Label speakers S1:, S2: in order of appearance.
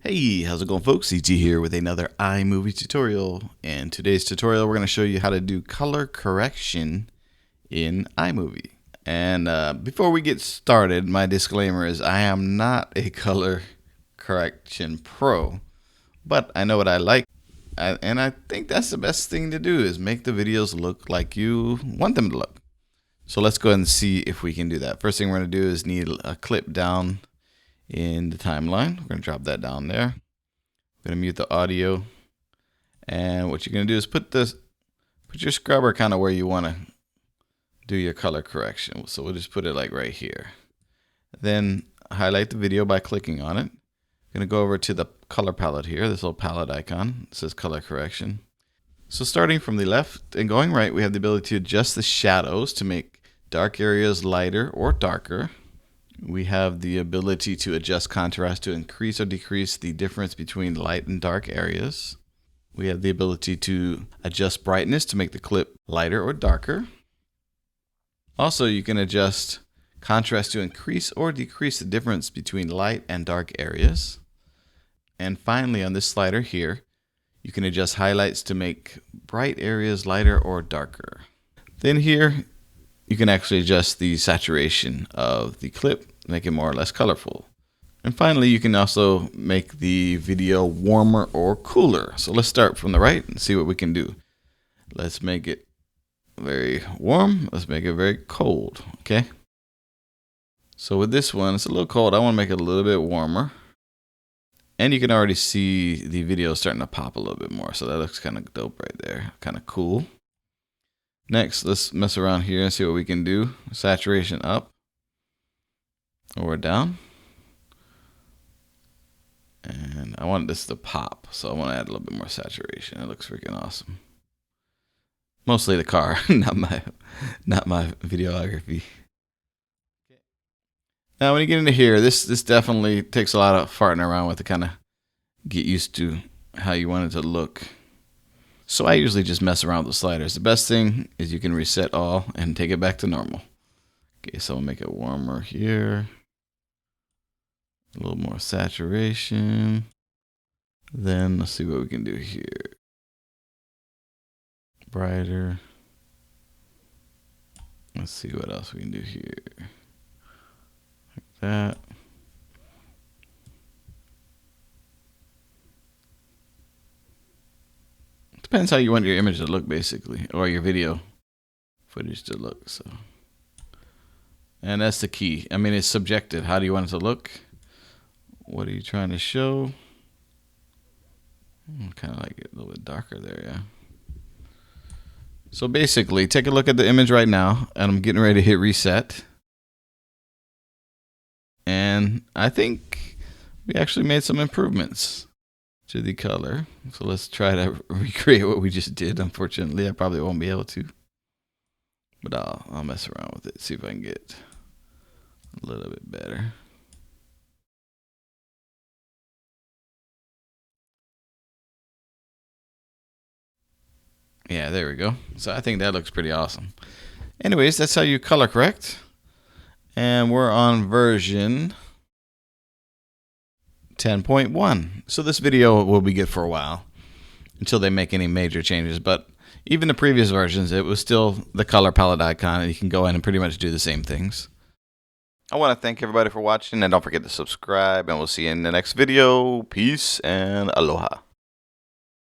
S1: Hey, how's it going, folks? ET here with another iMovie tutorial. In today's tutorial, we're going to show you how to do color correction in iMovie. And before we get started, my disclaimer is I am not a color correction pro, but I know what I like. And I think that's the best thing to do is make the videos look like you want them to look. So let's go ahead and see if we can do that. First thing we're going to do is need a clip down in the timeline. We're going to drop that down there. We're going to mute the audio. And what you're going to do is put your scrubber kind of where you want to do your color correction. So we'll just put it like right here. Then highlight the video by clicking on it. I'm going to go over to the color palette here, this little palette icon. It says color correction. So starting from the left and going right, we have the ability to adjust the shadows to make dark areas lighter or darker. We have the ability to adjust contrast to increase or decrease the difference between light and dark areas. We have the ability to adjust brightness to make the clip lighter or darker. Also, you can adjust contrast to increase or decrease the difference between light and dark areas. And finally, on this slider here, you can adjust highlights to make bright areas lighter or darker. Then here, you can actually adjust the saturation of the clip, make it more or less colorful. And finally, you can also make the video warmer or cooler. So let's start from the right and see what we can do. Let's make it very warm. Let's make it very cold, okay? So with this one, it's a little cold. I want to make it a little bit warmer. And you can already see the video starting to pop a little bit more. So that looks kind of dope right there, kind of cool. Next, let's mess around here and see what we can do. Saturation up or down. And I want this to pop, so I want to add a little bit more saturation. It looks freaking awesome. Mostly the car, not my videography. Now, when you get into here, this definitely takes a lot of farting around with to kind of get used to how you want it to look. So I usually just mess around with the sliders. The best thing is you can reset all and take it back to normal. Okay, so I'll make it warmer here. A little more saturation. Then let's see what we can do here. Brighter. Let's see what else we can do here. Like that. Depends how you want your image to look, basically, or your video footage to look. So, and that's the key. I mean, it's subjective. How do you want it to look? What are you trying to show? Kind of like it a little bit darker there, yeah. So basically, take a look at the image right now, and I'm getting ready to hit reset. And I think we actually made some improvements to the color. So let's try to recreate what we just did. Unfortunately, I probably won't be able to, but I'll mess around with it, see if I can get a little bit better. Yeah, there we go. So I think that looks pretty awesome. Anyways, that's how you color correct. And we're on version 10.1. So this video will be good for a while until they make any major changes. But even the previous versions, it was still the color palette icon, and you can go in and pretty much do the same things. I want to thank everybody for watching, and don't forget to subscribe, and we'll see you in the next video. Peace and aloha.